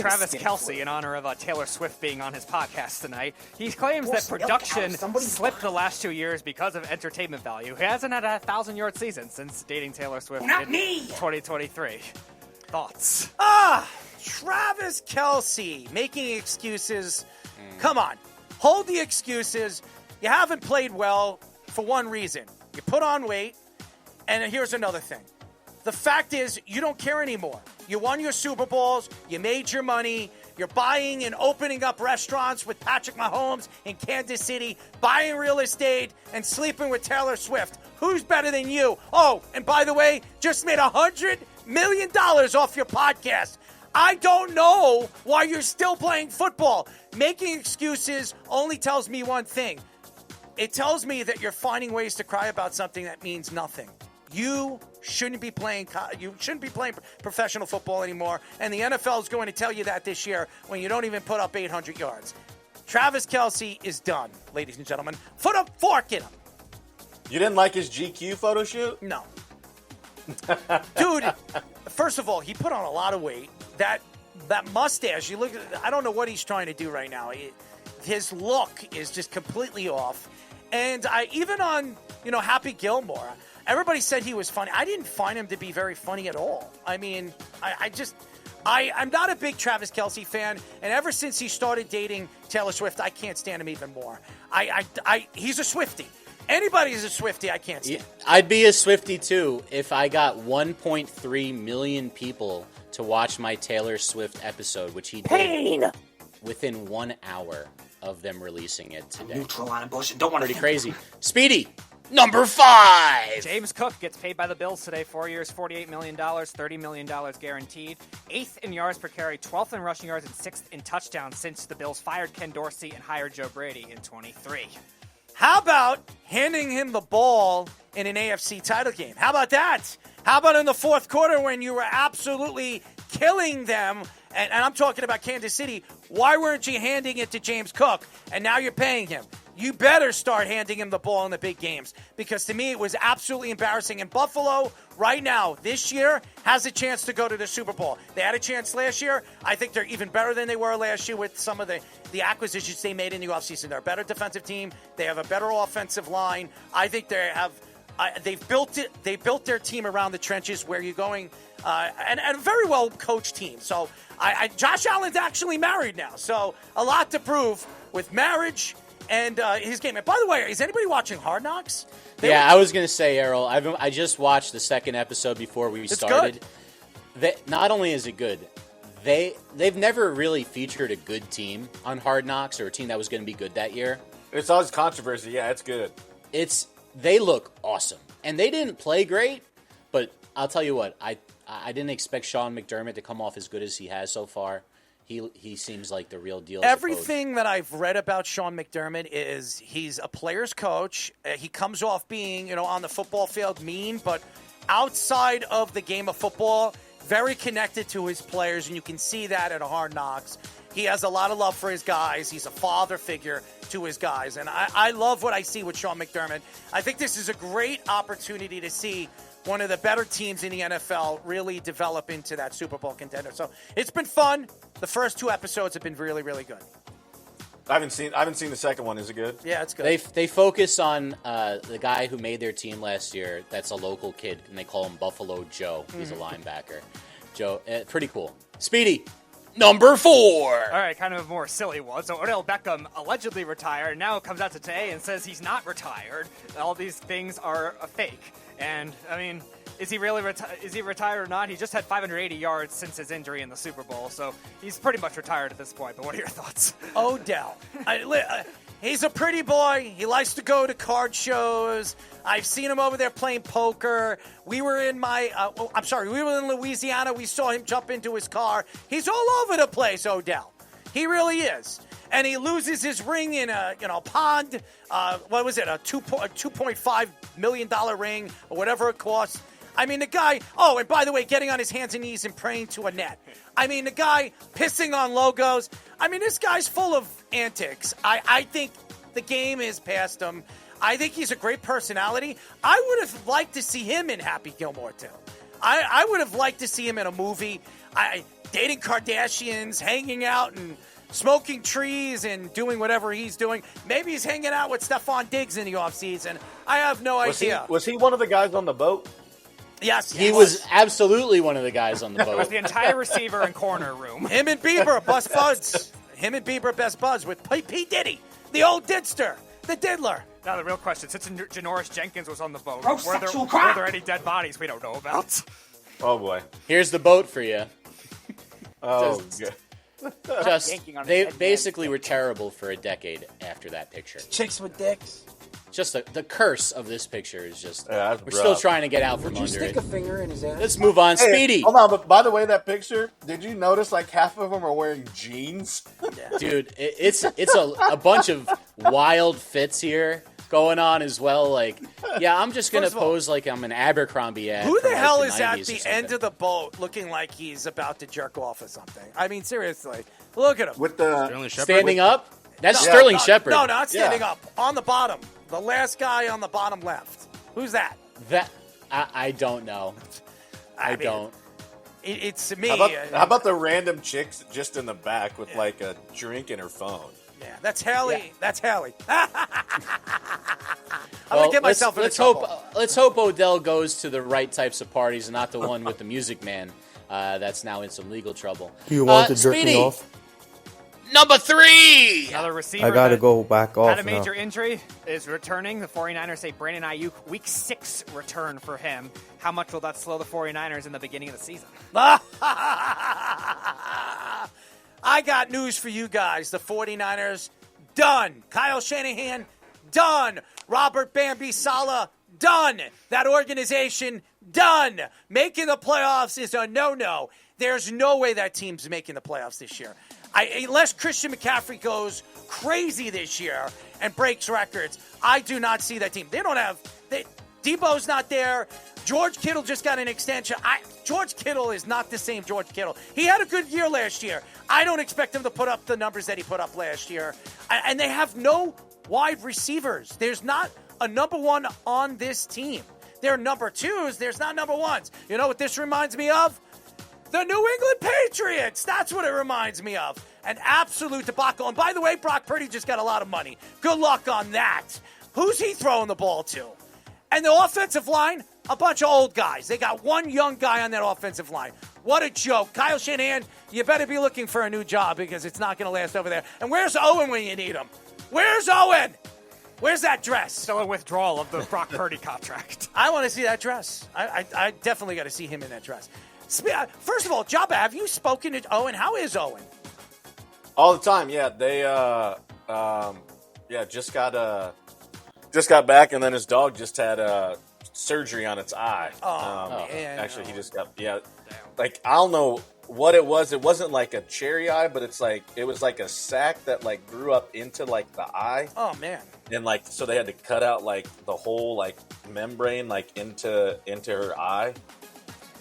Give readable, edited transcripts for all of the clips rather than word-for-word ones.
Travis Kelce in honor of Taylor Swift being on his podcast tonight. He claims that production slipped the last 2 years because of entertainment value. He hasn't had a 1,000-yard season since dating Taylor Swift in 2023. Thoughts? Travis Kelce making excuses. Come on. Hold the excuses. You haven't played well for one reason. You put on weight. And here's another thing. The fact is, you don't care anymore. You won your Super Bowls. You made your money. You're buying and opening up restaurants with Patrick Mahomes in Kansas City, buying real estate, and sleeping with Taylor Swift. Who's better than you? Oh, and by the way, just made $100 million off your podcast. I don't know why you're still playing football. Making excuses only tells me one thing. It tells me that you're finding ways to cry about something that means nothing. You shouldn't be playing professional football anymore, and the NFL is going to tell you that this year when you don't even put up 800 yards. Travis Kelce is done, ladies and gentlemen. Put a fork in him. You didn't like his GQ photo shoot? No. Dude, first of all, he put on a lot of weight. That mustache, you look at, I don't know what he's trying to do right now. His look is just completely off. And even on, Happy Gilmore, everybody said he was funny. I didn't find him to be very funny at all. I mean, I'm not a big Travis Kelce fan, and ever since he started dating Taylor Swift, I can't stand him even more. He's a Swiftie. Anybody is a Swiftie, I can't stand. I'd be a Swiftie, too, if I got 1.3 million people to watch my Taylor Swift episode, which he did within 1 hour of them releasing it today. Neutral on a bush and don't want to Pretty crazy. Speedy, number 5. James Cook gets paid by the Bills today, 4 years, $48 million, $30 million guaranteed. 8th in yards per carry, 12th in rushing yards, and 6th in touchdowns since the Bills fired Ken Dorsey and hired Joe Brady in 23. How about handing him the ball in an AFC title game? How about that? How about in the fourth quarter when you were absolutely killing them? And I'm talking about Kansas City. Why weren't you handing it to James Cook? And now you're paying him. You better start handing him the ball in the big games, because to me it was absolutely embarrassing. And Buffalo right now, this year, has a chance to go to the Super Bowl. They had a chance last year. I think they're even better than they were last year with some of the acquisitions they made in the offseason. They're a better defensive team. They have a better offensive line. I think they have they've built it. They built their team around the trenches where you're going, and a very well coached team. So Josh Allen's actually married now, so a lot to prove with marriage and his game. And by the way, is anybody watching Hard Knocks? I was going to say, Errol, I just watched the second episode before we started. Good. Not only is it good, they've never really featured a good team on Hard Knocks, or a team that was going to be good that year. It's always controversy. Yeah, it's good. They look awesome. And they didn't play great, but I'll tell you what, I didn't expect Sean McDermott to come off as good as he has so far. He seems like the real deal. Everything that I've read about Sean McDermott is he's a player's coach. He comes off being, on the football field mean, but outside of the game of football, very connected to his players, and you can see that at Hard Knocks. He has a lot of love for his guys. He's a father figure to his guys, and I love what I see with Sean McDermott. I think this is a great opportunity to see one of the better teams in the NFL really develop into that Super Bowl contender. So it's been fun. The first 2 episodes have been really, really good. I haven't seen the second one. Is it good? Yeah, it's good. They focus on the guy who made their team last year. That's a local kid, and they call him Buffalo Joe. He's a linebacker. Joe, pretty cool. Speedy, number 4. All right, kind of a more silly one. So Odell Beckham allegedly retired. Now comes out today and says he's not retired. All these things are a fake. And, I mean, is he really retired or not? He just had 580 yards since his injury in the Super Bowl, so he's pretty much retired at this point. But what are your thoughts? Odell. He's a pretty boy. He likes to go to card shows. I've seen him over there playing poker. We were in Louisiana. We saw him jump into his car. He's all over the place, Odell. He really is. And he loses his ring in a pond. What was it? A $2.5 million ring or whatever it costs. I mean, the guy. Oh, and by the way, getting on his hands and knees and praying to a net. I mean, the guy pissing on logos. I mean, this guy's full of antics. I think the game is past him. I think he's a great personality. I would have liked to see him in Happy Gilmore too. I would have liked to see him in a movie. dating Kardashians, hanging out and smoking trees and doing whatever he's doing. Maybe he's hanging out with Stephon Diggs in the offseason. I have no idea. Was he one of the guys on the boat? Yes, He was absolutely one of the guys on the It was boat. the entire receiver and corner room. Him and Bieber, best buds. Him and Bieber, best buds with P. Diddy, the old didster, the diddler. Now the real question, since Janoris Jenkins was on the boat, Gross were sexual there crap. any dead bodies we don't know about? Oh boy. Here's the boat for you. Oh, Just- good. Just Yanking on his they head, man. basically were terrible for a decade after that picture. Chicks with dicks. Just the curse of this picture is just Yeah, that's we're still rough. trying to get out from Would you under stick it. a finger in his ass? Let's move on. Hey, Speedy, hold on, but by the way, that picture, did you notice like half of them are wearing jeans? dude, it's a bunch of wild fits here going on as well. Like, yeah, I'm just gonna First of all, pose like I'm an Abercrombie ad. Who from, the like, hell the is at 90s or the something. end of the boat looking like he's about to jerk off or something? I mean, seriously. Look at him. With the Sterling Shepard. standing up? That's No, Sterling no, Shepard. No, not standing Yeah. up. On the bottom. The last guy on the bottom left. Who's that? That I don't know. I mean, don't. It's me. how about the random chicks just in the back with like a drink in her phone? Yeah, that's Haley. Yeah. That's Haley. I'm Well, gonna get myself let's into trouble. hope. Let's hope Odell goes to the right types of parties and not the one with the Music Man. That's now in some legal trouble. Do you want to jerk Speedy, me off? Number 3. Another receiver I gotta that go back off had a now. major injury is returning. The 49ers say Brandon Aiyuk, week 6 return for him. How much will that slow the 49ers in the beginning of the season? I got news for you guys. The 49ers, done. Kyle Shanahan, done. Robert Bambi Saleh, done. That organization, done. Making the playoffs is a no-no. There's no way that team's making the playoffs this year. Unless Christian McCaffrey goes crazy this year and breaks records, I do not see that team. They don't have... Debo's not there. George Kittle just got an extension. George Kittle is not the same George Kittle. He had a good year last year. I don't expect him to put up the numbers that he put up last year. And they have no wide receivers. There's not a number one on this team. There are number twos. There's not number ones. You know what this reminds me of? The New England Patriots. That's what it reminds me of. An absolute debacle. And by the way, Brock Purdy just got a lot of money. Good luck on that. Who's he throwing the ball to? And the offensive line, a bunch of old guys. They got one young guy on that offensive line. What a joke. Kyle Shanahan, you better be looking for a new job because it's not going to last over there. And where's Owen when you need him? Where's Owen? Where's that dress? Still a withdrawal of the Brock Purdy contract. I want to see that dress. I definitely got to see him in that dress. First of all, Jabba, have you spoken to Owen? How is Owen? All the time, yeah. They just got back, and then his dog just had surgery on its eye. Man. Actually, he just got like I don't know what it was. It wasn't like a cherry eye, but it was like a sac that like grew up into like the eye. Oh man. And like so they had to cut out like the whole like membrane like into her eye.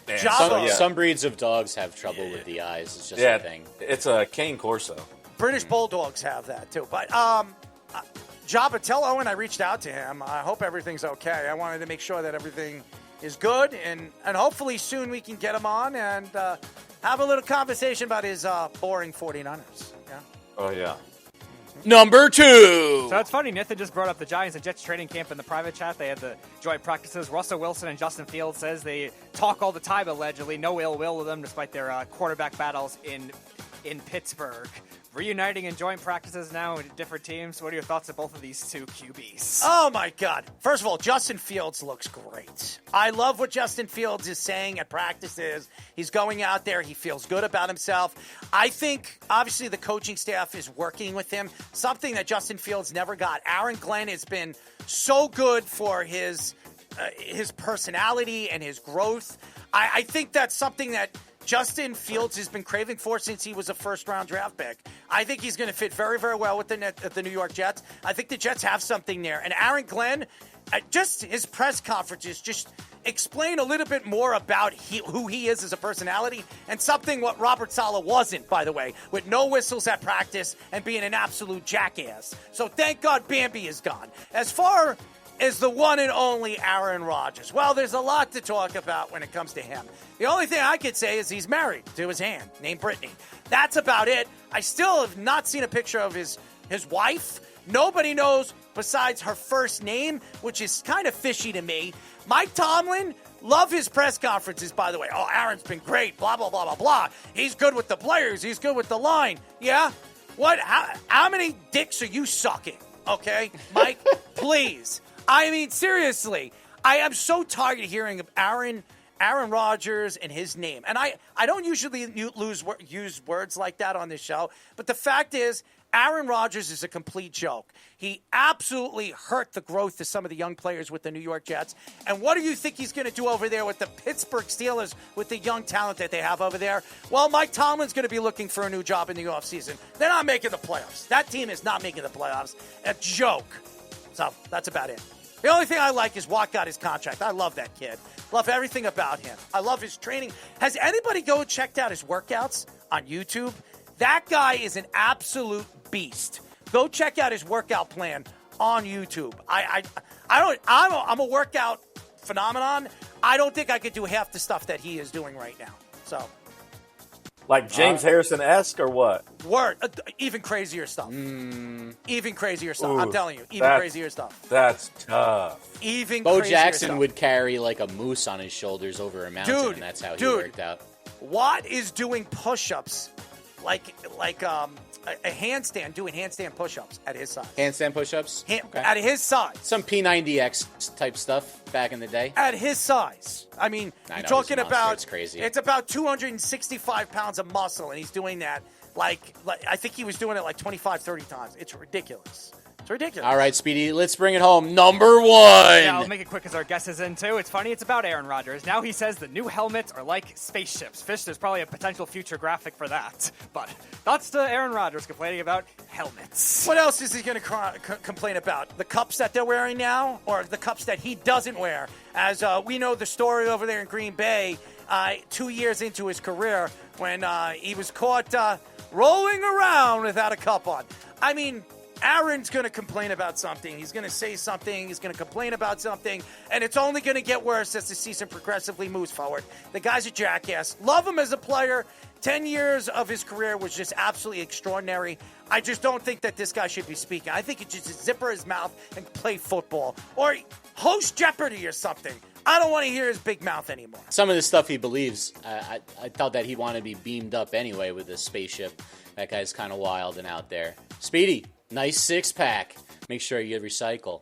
And Java. Some breeds of dogs have trouble with the eyes. It's just yeah, a thing. it's a cane corso. British Bulldogs have that too. But Jabba, tell Owen I reached out to him. I hope everything's okay. I wanted to make sure that everything is good, and hopefully soon we can get him on and have a little conversation about his boring 49ers. Yeah. Oh yeah. Number 2. So it's funny, Nathan just brought up the Giants and Jets training camp in the private chat. They had the joint practices. Russell Wilson and Justin Fields says they talk all the time, allegedly. No ill will with them, despite their quarterback battles in Pittsburgh. Reuniting in joint practices now in different teams. What are your thoughts of both of these two QBs? Oh, my God. First of all, Justin Fields looks great. I love what Justin Fields is saying at practices. He's going out there. He feels good about himself. I think, obviously, the coaching staff is working with him, something that Justin Fields never got. Aaron Glenn has been so good for his personality and his growth. I think that's something that Justin Fields has been craving for since he was a first-round draft pick. I think he's going to fit very, very well with the New York Jets. I think the Jets have something there. And Aaron Glenn, just his press conferences, just explain a little bit more about who he is as a personality, and something what Robert Saleh wasn't, by the way, with no whistles at practice and being an absolute jackass. So thank God Bambi is gone. As far is the one and only Aaron Rodgers. Well, there's a lot to talk about when it comes to him. The only thing I could say is he's married to his hand, named Brittany. That's about it. I still have not seen a picture of his wife. Nobody knows besides her first name, which is kind of fishy to me. Mike Tomlin, love his press conferences, by the way. Oh, Aaron's been great, blah, blah, blah, blah, blah. He's good with the players. He's good with the line. Yeah? What? How many dicks are you sucking? Okay, Mike, please. I mean, seriously, I am so tired of hearing of Aaron Rodgers and his name. And I don't usually use words like that on this show, but the fact is, Aaron Rodgers is a complete joke. He absolutely hurt the growth of some of the young players with the New York Jets. And what do you think he's going to do over there with the Pittsburgh Steelers with the young talent that they have over there? Well, Mike Tomlin's going to be looking for a new job in the offseason. They're not making the playoffs. That team is not making the playoffs. A joke. So that's about it. The only thing I like is Watt got his contract. I love that kid. Love everything about him. I love his training. Has anybody checked out his workouts on YouTube? That guy is an absolute beast. Go check out his workout plan on YouTube. I'm a workout phenomenon. I don't think I could do half the stuff that he is doing right now. So, like James Harrison-esque or what? Even crazier stuff. Even crazier stuff. Ooh, I'm telling you, even crazier stuff. That's tough. Even Bo crazier Jackson stuff. would carry like a moose on his shoulders over a mountain, and that's how he worked out. Watt is doing push-ups like a handstand, doing handstand push-ups at his size. Handstand push-ups? Okay. At his size. Some P90X type stuff back in the day. At his size. I mean, you're talking about, it's crazy. It's about 265 pounds of muscle, and he's doing that like I think he was doing it like 25, 30 times. It's ridiculous. It's ridiculous. All right, Speedy, let's bring it home. Number 1. Yeah, I'll make it quick because our guest is in too. It's funny, it's about Aaron Rodgers. Now he says the new helmets are like spaceships. Fish, there's probably a potential future graphic for that. But thoughts to Aaron Rodgers complaining about helmets. What else is he going to complain about? The cups that they're wearing now, or the cups that he doesn't wear? As we know the story over there in Green Bay, 2 years into his career, when he was caught rolling around without a cup on. I mean, Aaron's going to complain about something. He's going to say something. He's going to complain about something. And it's only going to get worse as the season progressively moves forward. The guy's a jackass. Love him as a player. 10 years of his career was just absolutely extraordinary. I just don't think that this guy should be speaking. I think he should just zipper his mouth and play football. Or host Jeopardy or something. I don't want to hear his big mouth anymore. Some of the stuff he believes, I thought that he wanted to be beamed up anyway with this spaceship. That guy's kind of wild and out there. Speedy, nice six-pack. Make sure you recycle.